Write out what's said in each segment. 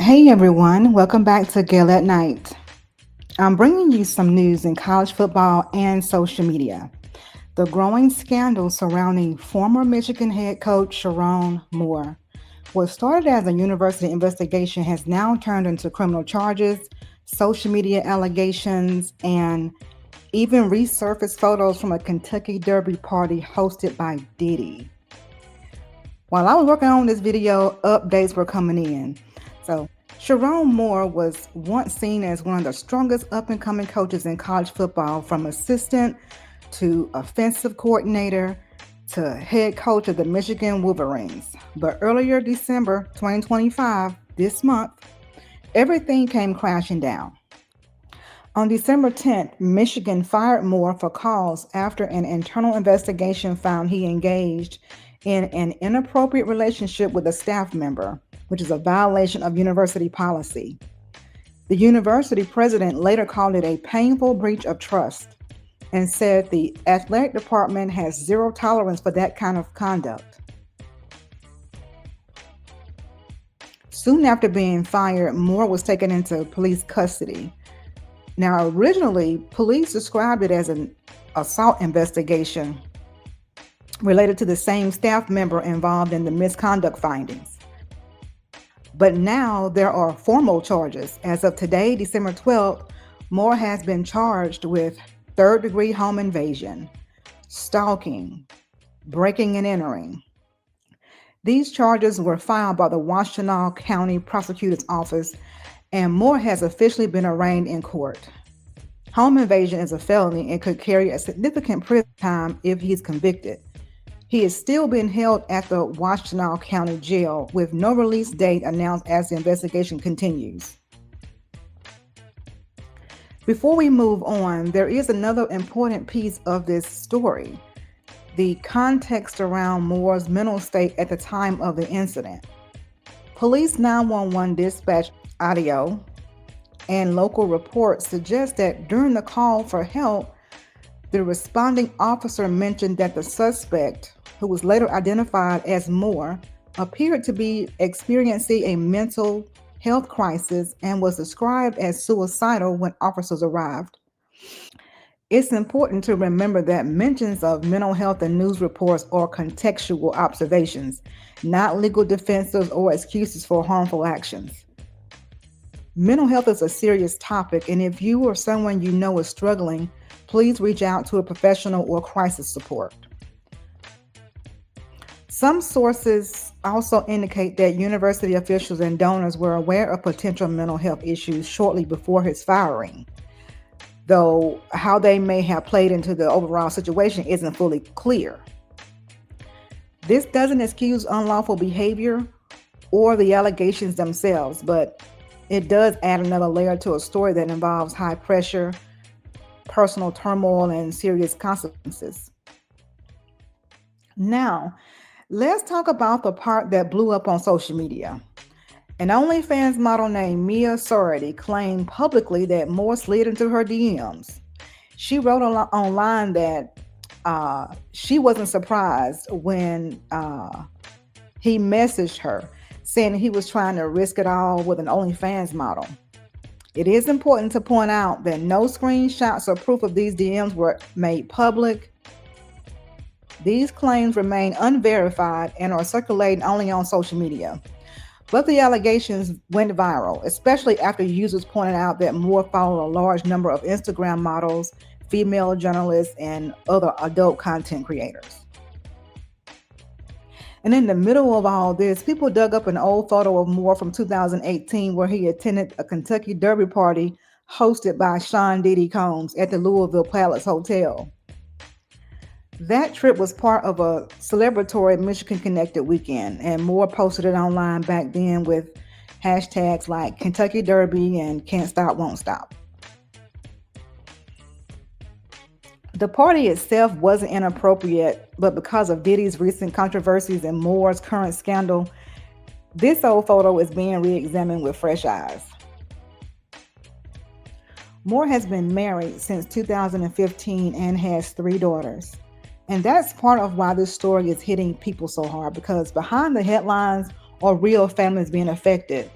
Hey everyone, welcome back to Gale at Night. I'm bringing you some news in college football and social media. The growing scandal surrounding former Michigan head coach Sherrone Moore. What started as a university investigation has now turned into criminal charges, social media allegations, and even resurfaced photos from a Kentucky Derby party hosted by Diddy. While I was working on this video, updates were coming in. Sherrone Moore was once seen as one of the strongest up and coming coaches in college football, from assistant to offensive coordinator to head coach of the Michigan Wolverines. But earlier December 2025, this month, everything came crashing down. On December 10th, Michigan fired Moore for cause after an internal investigation found he engaged in an inappropriate relationship with a staff member, which is a violation of university policy. The university president later called it a painful breach of trust and said the athletic department has zero tolerance for that kind of conduct. Soon after being fired, Moore was taken into police custody. Now, originally, police described it as an assault investigation related to the same staff member involved in the misconduct findings. But now there are formal charges. As of today, December 12th, Moore has been charged with third-degree home invasion, stalking, breaking and entering. These charges were filed by the Washtenaw County Prosecutor's Office, and Moore has officially been arraigned in court. Home invasion is a felony and could carry a significant prison time if he's convicted. He is still being held at the Washtenaw County Jail with no release date announced as the investigation continues. Before we move on, there is another important piece of this story: the context around Moore's mental state at the time of the incident. Police 911 dispatch audio and local reports suggest that during the call for help, the responding officer mentioned that the suspect, who was later identified as Moore, appeared to be experiencing a mental health crisis and was described as suicidal when officers arrived. It's important to remember that mentions of mental health in news reports are contextual observations, not legal defenses or excuses for harmful actions. Mental health is a serious topic, and if you or someone you know is struggling, please reach out to a professional or crisis support. Some sources also indicate that university officials and donors were aware of potential mental health issues shortly before his firing, though how they may have played into the overall situation isn't fully clear. This doesn't excuse unlawful behavior or the allegations themselves, but it does add another layer to a story that involves high pressure, personal turmoil, and serious consequences. Now, let's talk about the part that blew up on social media. An OnlyFans model named Mia Sorority claimed publicly that Moore slid into her DMs. She wrote online that she wasn't surprised when he messaged her, saying he was trying to risk it all with an OnlyFans model. It is important to point out that no screenshots or proof of these DMs were made public. These claims remain unverified and are circulating only on social media. But the allegations went viral, especially after users pointed out that Moore followed a large number of Instagram models, female journalists, and other adult content creators. And in the middle of all this, people dug up an old photo of Moore from 2018 where he attended a Kentucky Derby party hosted by Sean Diddy Combs at the Louisville Palace Hotel. That trip was part of a celebratory Michigan Connected weekend, and Moore posted it online back then with hashtags like Kentucky Derby and Can't Stop, Won't Stop. The party itself wasn't inappropriate, but because of Diddy's recent controversies and Moore's current scandal, this old photo is being re-examined with fresh eyes. Moore has been married since 2015 and has 3 daughters. And that's part of why this story is hitting people so hard, because behind the headlines are real families being affected.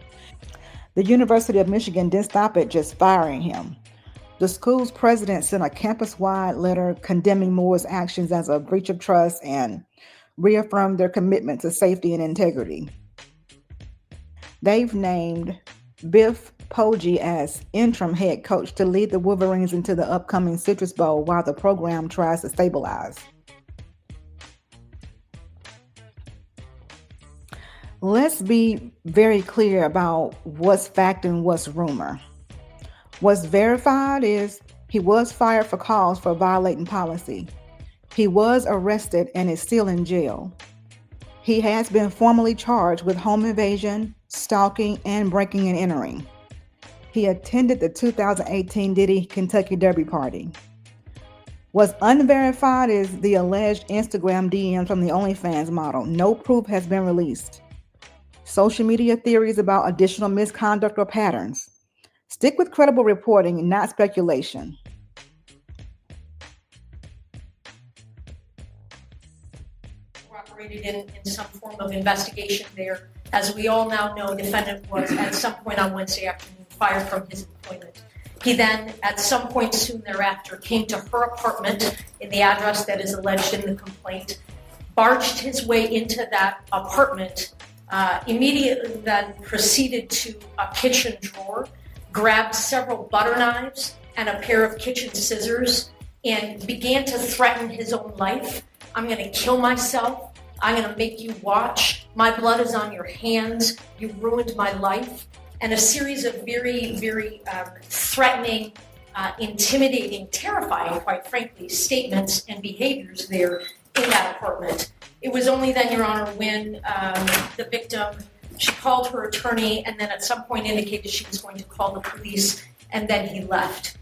The University of Michigan didn't stop at just firing him. The school's president sent a campus-wide letter condemning Moore's actions as a breach of trust and reaffirmed their commitment to safety and integrity. They've named Biff Poggi as interim head coach to lead the Wolverines into the upcoming Citrus Bowl while the program tries to stabilize. Let's be very clear about what's fact and what's rumor. What's verified is he was fired for cause for violating policy. He was arrested and is still in jail. He has been formally charged with home invasion, stalking, and breaking and entering. He attended the 2018 Diddy Kentucky Derby party. What's unverified is the alleged Instagram DMs from the OnlyFans model. No proof has been released. Social media theories about additional misconduct or patterns. Stick with credible reporting, not speculation. Operated in some form of investigation there. As we all now know, the defendant was at some point on Wednesday afternoon fired from his employment. He then, at some point soon thereafter, came to her apartment in the address that is alleged in the complaint, barged his way into that apartment, immediately then proceeded to a kitchen drawer, grabbed several butter knives and a pair of kitchen scissors, and began to threaten his own life. I'm going to kill myself. I'm going to make you watch. My blood is on your hands. You ruined my life. And a series of very, very threatening, intimidating, terrifying, quite frankly, statements and behaviors there in that apartment. It was only then, Your Honor, when the victim, she called her attorney and then at some point indicated she was going to call the police, and then he left.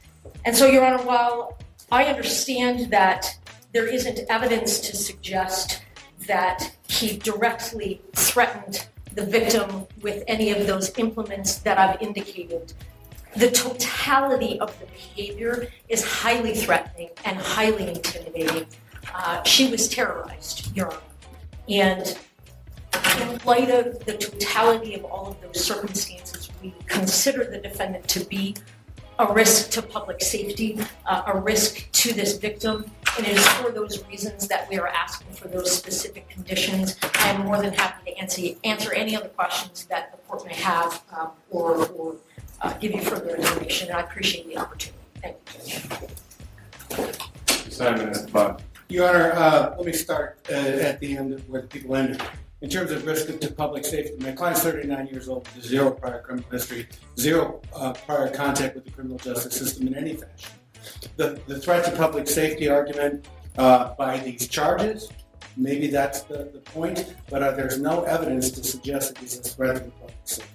And so, Your Honor, while I understand that there isn't evidence to suggest that he directly threatened the victim with any of those implements that I've indicated, the totality of the behavior is highly threatening and highly intimidating. She was terrorized, Your Honor. And in light of the totality of all of those circumstances, we consider the defendant to be a risk to public safety, a risk to this victim. And it is for those reasons that we are asking for those specific conditions. I am more than happy to answer any other questions that the court may have or give you further information. And I appreciate the opportunity. Thank you. Simon, Bob. Your Honor, let me start at the end where the people ended. In terms of risk to public safety, my client's 39 years old with zero prior criminal history, zero prior contact with the criminal justice system in any fashion. The threat to public safety argument by these charges, maybe that's the point, but there's no evidence to suggest that he's a threat to the public safety.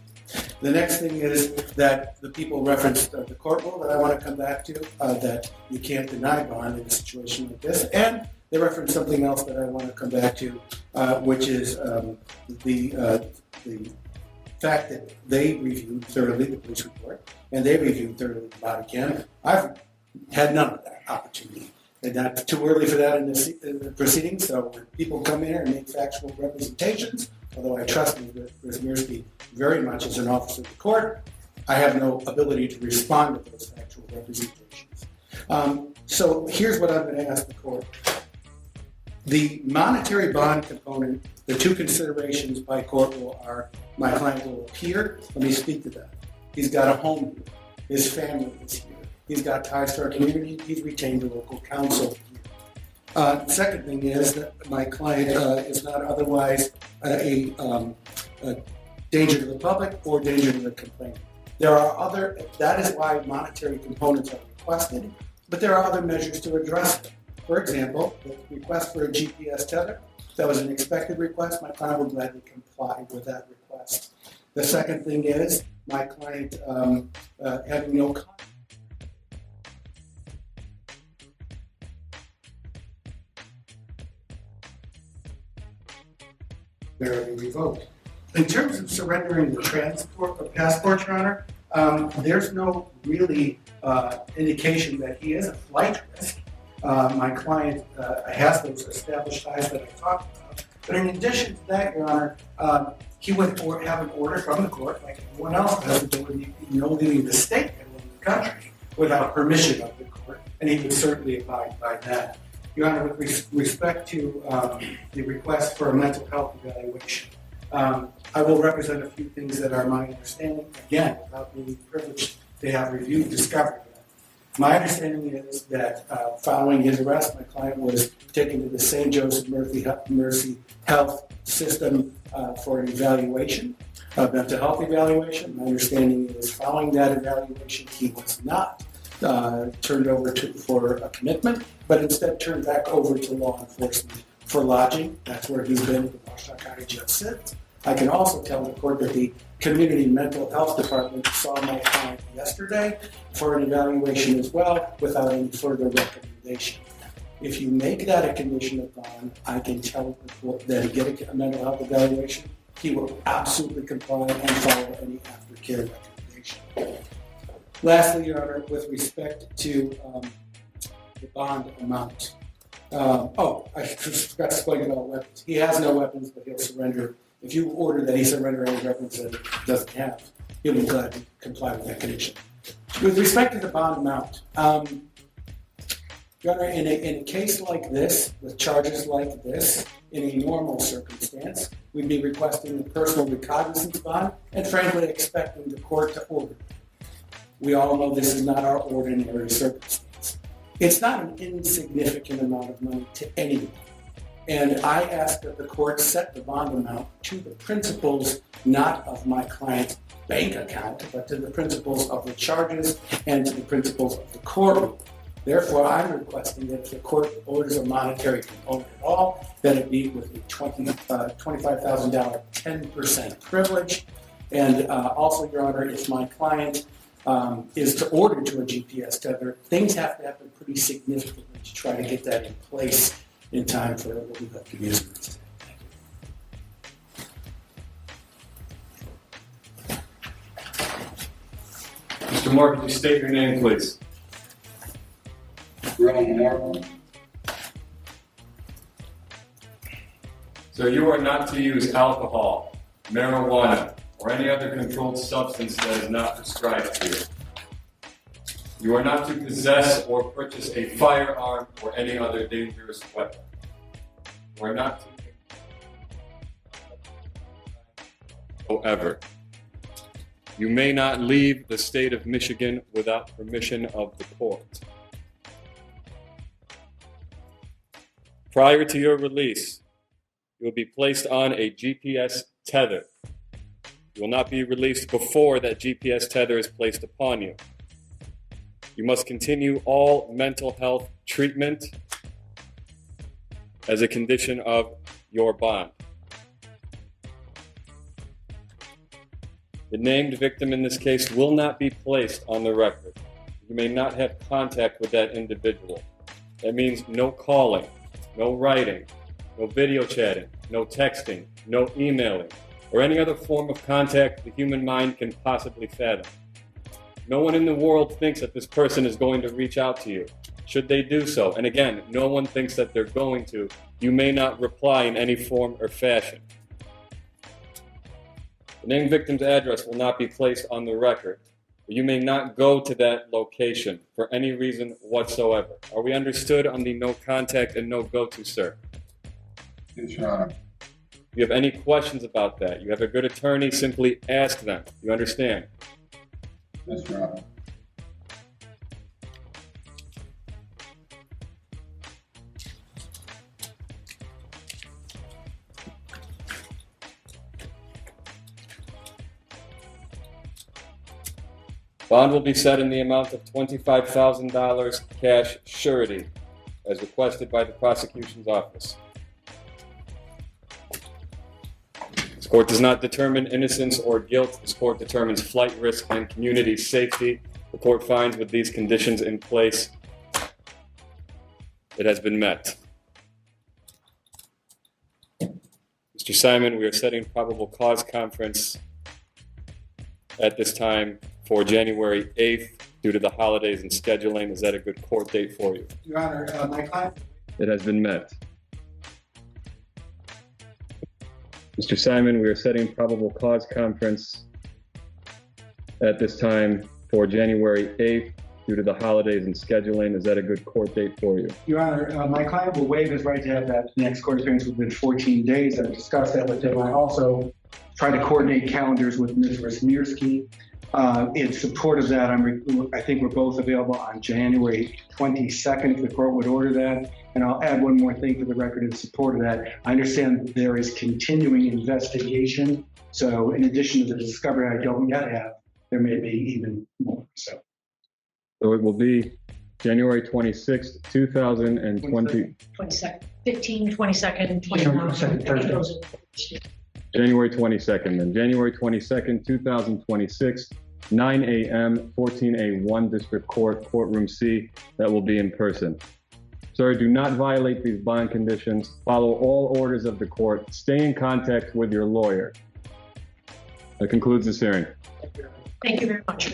The next thing is that the people referenced the court rule that I want to come back to, that you can't deny bond in a situation like this, and they referenced something else that I want to come back to, which is the fact that they reviewed thoroughly the police report, and they reviewed thoroughly the body cam. I've had none of that opportunity. And not too early for that in the proceedings, so when people come here and make factual representations, although I trust Ms. Mirsky very much as an officer of the court, I have no ability to respond to those factual representations. So here's what I'm going to ask the court. The monetary bond component, the two considerations by court rule are my client will appear. Let me speak to that. He's got a home here. His family is here. He's got ties to our community. He's retained a local counsel here. Second thing is that my client is not otherwise a danger to the public or danger to the complainant. There are other, that is why monetary components are requested, but there are other measures to address them. For example, the request for a GPS tether, that was an expected request. My client will gladly comply with that request. The second thing is my client having no contact. Revoked. In terms of surrendering the transport or passport, Your Honor, there's no really indication that he is a flight risk. My client has those established ties that I talked about. But in addition to that, Your Honor, he would have an order from the court, like everyone else does, that would be no leaving the state and leaving the country without permission of the court, and he would certainly abide by that. Your Honor, with respect to the request for a mental health evaluation, I will represent a few things that are my understanding, again, without being privileged to have reviewed discovery. My understanding is that following his arrest, my client was taken to the St. Joseph Mercy Health System for an evaluation, a mental health evaluation. My understanding is following that evaluation, he was not turned over for a commitment, but instead turned back over to law enforcement for lodging. That's where he's been at the Washington County Jail since. I can also tell the court that the Community Mental Health Department saw my client yesterday for an evaluation as well, without any further recommendation. If you make that a condition of bond, I can tell the court that he get a mental health evaluation. He will absolutely comply and follow any aftercare recommendation. Lastly, Your Honor, with respect to the bond amount. I forgot to explain about weapons. He has no weapons, but he'll surrender. If you order that he surrender any weapons that he doesn't have, he'll be glad to comply with that condition. With respect to the bond amount, Your Honor, in a case like this, with charges like this, in a normal circumstance, we'd be requesting a personal recognizance bond and frankly expecting the court to order. We all know this is not our ordinary circumstance. It's not an insignificant amount of money to anyone. And I ask that the court set the bond amount to the principles, not of my client's bank account, but to the principles of the charges and to the principles of the courtroom. Therefore, I'm requesting that if the court orders a monetary component at all, that it be with a $25,000 10% privilege. And also, Your Honor, if my client is to order to a GPS tether, things have to happen pretty significantly to try to get that in place in time for what we hope to be as today. Mr. Moore, could you state your name, please? Sherrone Moore. So you are not to use alcohol, marijuana, or any other controlled substance that is not prescribed to you. You are not to possess or purchase a firearm or any other dangerous weapon. You are not to. However, you may not leave the state of Michigan without permission of the court. Prior to your release, you will be placed on a GPS tether. You will not be released before that GPS tether is placed upon you. You must continue all mental health treatment as a condition of your bond. The named victim in this case will not be placed on the record. You may not have contact with that individual. That means no calling, no writing, no video chatting, no texting, no emailing, or any other form of contact the human mind can possibly fathom. No one in the world thinks that this person is going to reach out to you. Should they do so, and again, no one thinks that they're going to, you may not reply in any form or fashion. The named victim's address will not be placed on the record, but you may not go to that location for any reason whatsoever. Are we understood on the no contact and no go-to, sir? Yes, Your Honor. If you have any questions about that, you have a good attorney, simply ask them. You understand? Yes, Your Honor. Bond will be set in the amount of $25,000 cash surety, as requested by the prosecution's office. This court does not determine innocence or guilt. This court determines flight risk and community safety. The court finds with these conditions in place, it has been met. Mr. Simon, we are setting probable cause conference at this time for January 8th due to the holidays and scheduling. Is that a good court date for you? Your Honor, my client. It has been met. Mr. Simon, we are setting probable cause conference at this time for January 8th due to the holidays and scheduling. Is that a good court date for you? Your Honor, my client will waive his right to have that next court appearance within 14 days. I've discussed that with him. I also tried to coordinate calendars with Ms. Rasmirski. In support of that, I think we're both available on January 22nd, if the court would order that. And I'll add one more thing for the record in support of that. I understand that there is continuing investigation. So in addition to the discovery I don't yet have, there may be even more. So it will be January 26th, 2020. 22nd, 15, 22nd, 29th. January 22nd, then January 22nd, 2026, 9 a.m., 14A1 District Court, Courtroom C. That will be in person. Sir, do not violate these bond conditions. Follow all orders of the court. Stay in contact with your lawyer. That concludes this hearing. Thank you very much.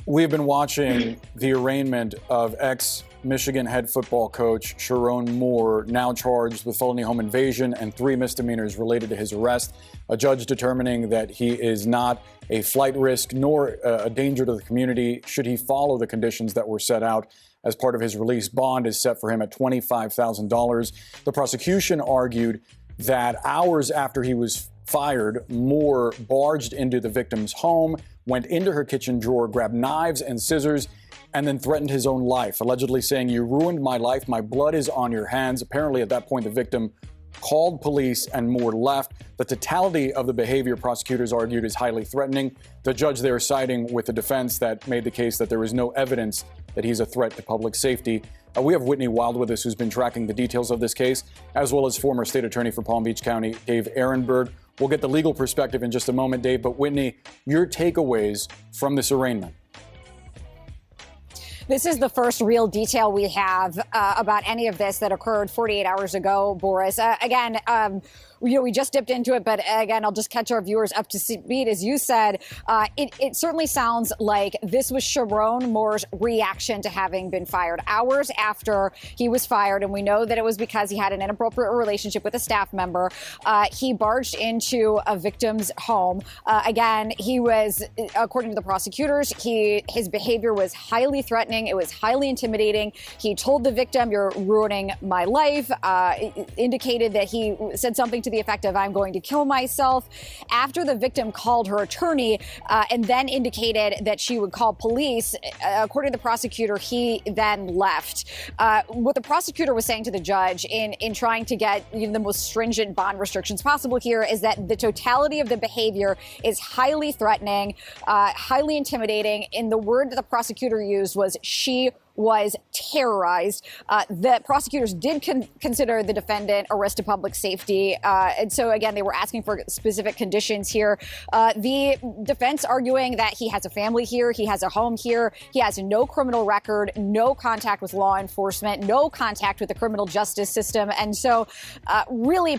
We've been watching the arraignment of ex-Michigan head football coach Sherrone Moore, now charged with felony home invasion and 3 misdemeanors related to his arrest. A judge determining that he is not a flight risk nor a danger to the community should he follow the conditions that were set out as part of his release. Bond is set for him at $25,000. The prosecution argued that hours after he was fired, Moore barged into the victim's home, went into her kitchen drawer, grabbed knives and scissors, and then threatened his own life, allegedly saying, "You ruined my life. My blood is on your hands." Apparently, at that point, the victim called police and Moore left. The totality of the behavior, prosecutors argued, is highly threatening. The judge there siding with the defense that made the case that there is no evidence that he's a threat to public safety. We have Whitney Wild with us, who's been tracking the details of this case, as well as former state attorney for Palm Beach County, Dave Ehrenberg. We'll get the legal perspective in just a moment, Dave. But Whitney, your takeaways from this arraignment? This is the first real detail we have about any of this that occurred 48 hours ago, Boris. We just dipped into it, but again, I'll just catch our viewers up to speed. As you said, it certainly sounds like this was Sherrone Moore's reaction to having been fired hours after he was fired. And we know that it was because he had an inappropriate relationship with a staff member. He barged into a victim's home. Again, he was, according to the prosecutors, his behavior was highly threatening. It was highly intimidating. He told the victim, "You're ruining my life," indicated that he said something to the effect of, "I'm going to kill myself." After the victim called her attorney and then indicated that she would call police, according to the prosecutor, he then left. What the prosecutor was saying to the judge in trying to get the most stringent bond restrictions possible here is that the totality of the behavior is highly threatening, highly intimidating. And the word that the prosecutor used was she was terrorized. The prosecutors did consider the defendant a risk to public safety. And so, again, they were asking for specific conditions here. The defense arguing that he has a family here, he has a home here, he has no criminal record, no contact with law enforcement, no contact with the criminal justice system. And so really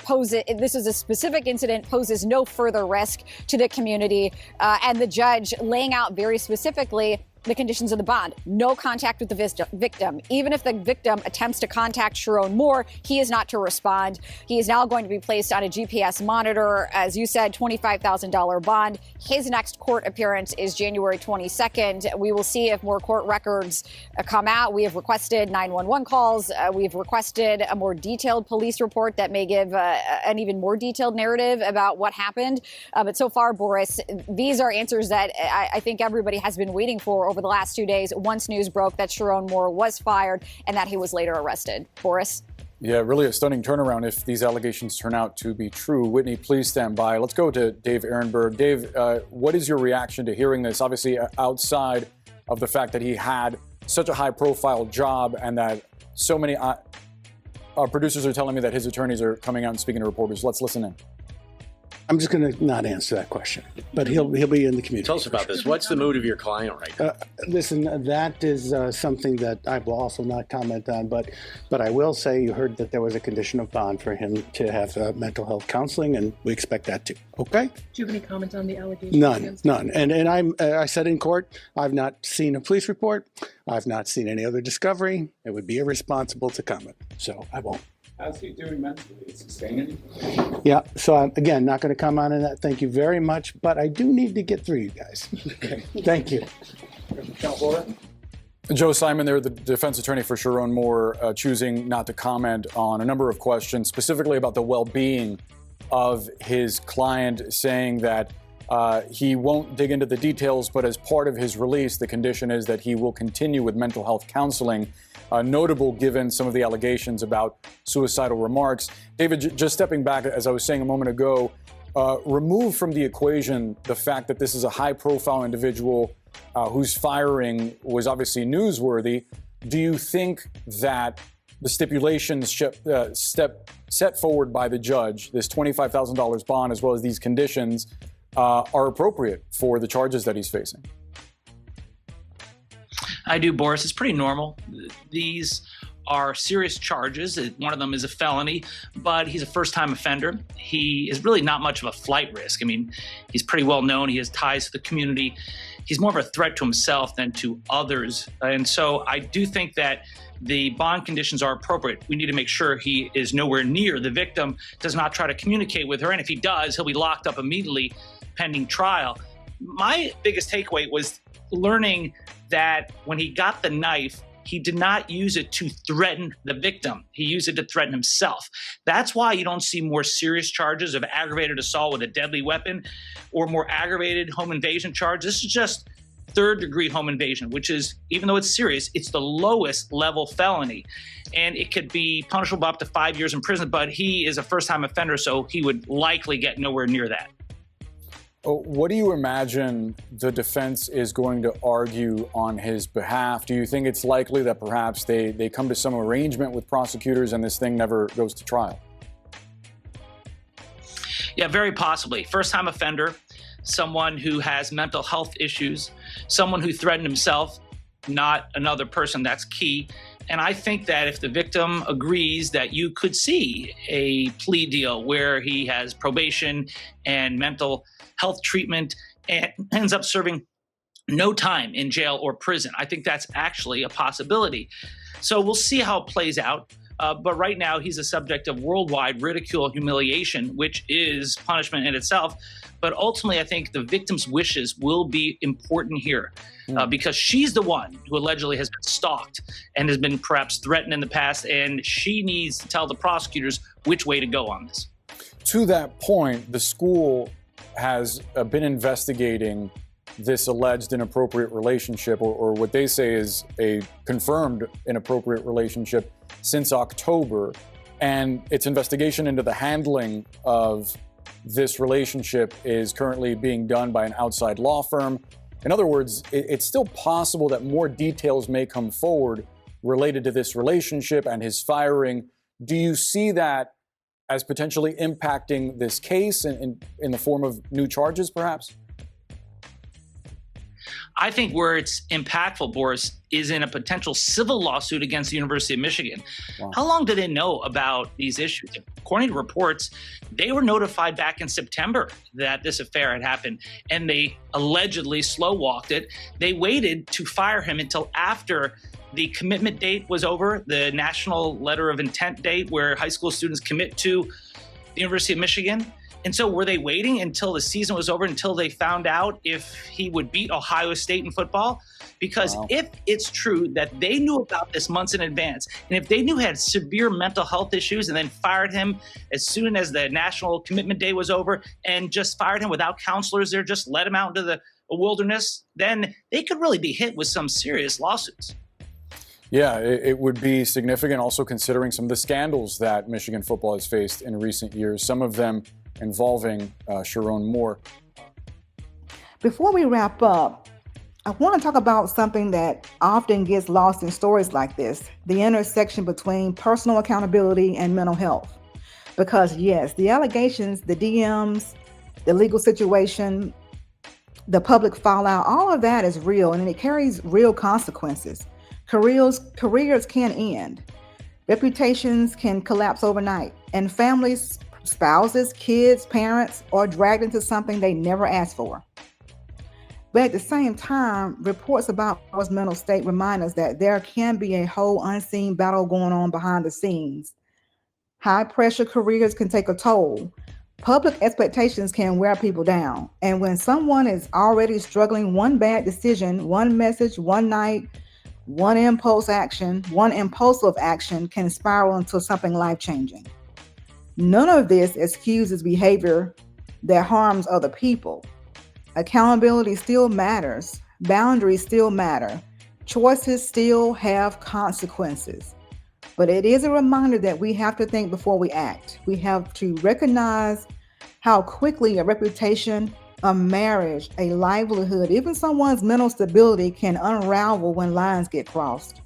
this is a specific incident, poses no further risk to the community. And the judge laying out very specifically the conditions of the bond. No contact with the victim. Even if the victim attempts to contact Sherrone Moore, he is not to respond. He is now going to be placed on a GPS monitor. As you said, $25,000 bond. His next court appearance is January 22nd. We will see if more court records come out. We have requested 911 calls. We've requested a more detailed police report that may give an even more detailed narrative about what happened. But so far, Boris, these are answers that I think everybody has been waiting for over the last 2 days, once news broke that Sherrone Moore was fired and that he was later arrested. Boris? Yeah, really a stunning turnaround if these allegations turn out to be true. Whitney, please stand by. Let's go to Dave Ehrenberg. Dave, what is your reaction to hearing this? Obviously, outside of the fact that he had such a high-profile job and that so many producers are telling me that his attorneys are coming out and speaking to reporters. Let's listen in. I'm just going to not answer that question, but he'll be in the community. Tell us about this. What's the mood of your client right now? Listen, that is something that I will also not comment on, but I will say you heard that there was a condition of bond for him to have mental health counseling, and we expect that too. Okay? Do you have any comments on the allegations? None. And I said in court, I've not seen a police report. I've not seen any other discovery. It would be irresponsible to comment, so I won't. How's he doing mentally? Is he saying anything? Yeah, so I'm, again, not going to comment on that. Thank you very much, but I do need to get through you guys. Thank you. Joe Simon there, the defense attorney for Sherrone Moore, choosing not to comment on a number of questions, specifically about the well-being of his client, saying that he won't dig into the details, but as part of his release, the condition is that he will continue with mental health counseling, notable given some of the allegations about suicidal remarks. David, just stepping back, as I was saying a moment ago, remove from the equation the fact that this is a high-profile individual whose firing was obviously newsworthy. Do you think that the stipulations set forward by the judge, this $25,000 bond, as well as these conditions, are appropriate for the charges that he's facing? I do, Boris. It's pretty normal. These are serious charges. One of them is a felony, but he's a first-time offender. He is really not much of a flight risk. I mean, he's pretty well known. He has ties to the community. He's more of a threat to himself than to others. And so I do think that the bond conditions are appropriate. We need to make sure he is nowhere near the victim, does not try to communicate with her. And if he does, he'll be locked up immediately pending trial. My biggest takeaway was learning that when he got the knife, he did not use it to threaten the victim. He used it to threaten himself. That's why you don't see more serious charges of aggravated assault with a deadly weapon or more aggravated home invasion charge. This is just third-degree home invasion, which is, even though it's serious, it's the lowest level felony. And it could be punishable by up to 5 years in prison, but he is a first-time offender, so he would likely get nowhere near that. What do you imagine the defense is going to argue on his behalf? Do you think it's likely that perhaps they come to some arrangement with prosecutors and this thing never goes to trial? Yeah, very possibly. First-time offender, someone who has mental health issues, someone who threatened himself, not another person. That's key. And I think that if the victim agrees, that you could see a plea deal where he has probation and mental health treatment and ends up serving no time in jail or prison. I think that's actually a possibility. So we'll see how it plays out. But right now, he's a subject of worldwide ridicule, humiliation, which is punishment in itself. But ultimately, I think the victim's wishes will be important here because she's the one who allegedly has been stalked and has been perhaps threatened in the past. And she needs to tell the prosecutors which way to go on this. To that point, the school has been investigating this alleged inappropriate relationship, or what they say is a confirmed inappropriate relationship, since October. And its investigation into the handling of this relationship is currently being done by an outside law firm. In other words, it's still possible that more details may come forward related to this relationship and his firing. Do you see that as potentially impacting this case in the form of new charges, perhaps? I think where it's impactful, Boris, is in a potential civil lawsuit against the University of Michigan. Wow. How long do they know about these issues? According to reports, they were notified back in September that this affair had happened, and they allegedly slow-walked it. They waited to fire him until after the commitment date was over, the national letter of intent date where high school students commit to the University of Michigan. And so were they waiting until the season was over, until they found out if he would beat Ohio State in football? Because if it's true that they knew about this months in advance, and if they knew he had severe mental health issues and then fired him as soon as the national commitment day was over and just fired him without counselors there, just let him out into the wilderness, then they could really be hit with some serious lawsuits. Yeah, it would be significant also considering some of the scandals that Michigan football has faced in recent years, some of them involving Sherrone Moore. Before we wrap up, I want to talk about something that often gets lost in stories like this, the intersection between personal accountability and mental health. Because yes, the allegations, the DMs, the legal situation, the public fallout, all of that is real and it carries real consequences. Careers can end. Reputations can collapse overnight. And families, spouses, kids, parents are dragged into something they never asked for. But at the same time, reports about Moore's mental state remind us that there can be a whole unseen battle going on behind the scenes. High pressure careers can take a toll. Public expectations can wear people down. And when someone is already struggling, one bad decision, one message, one night, one impulsive action can spiral into something life-changing. None of this excuses behavior that harms other people. Accountability still matters. Boundaries still matter. Choices still have consequences. But it is a reminder that we have to think before we act. We have to recognize how quickly a reputation, a marriage, a livelihood, even someone's mental stability can unravel when lines get crossed.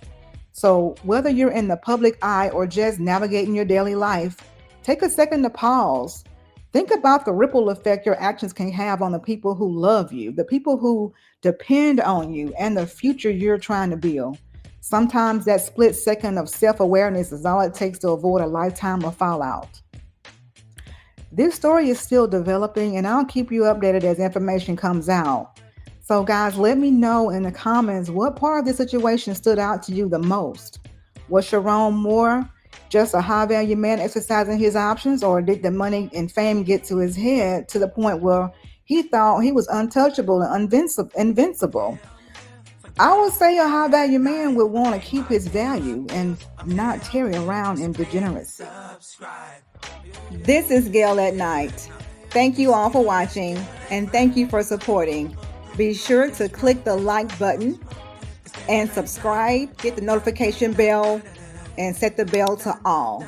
So whether you're in the public eye or just navigating your daily life, take a second to pause. Think about the ripple effect your actions can have on the people who love you, the people who depend on you, and the future you're trying to build. Sometimes that split second of self-awareness is all it takes to avoid a lifetime of fallout. This story is still developing, and I'll keep you updated as information comes out. So guys, let me know in the comments what part of the situation stood out to you the most. Was Sherrone Moore just a high-value man exercising his options, or did the money and fame get to his head to the point where he thought he was untouchable and invincible? I would say a high-value man would want to keep his value and not tarry around in degeneracy. This is Gail at Night. Thank you all for watching, and thank you for supporting. Be sure to click the like button and subscribe, hit the notification bell, and set the bell to all.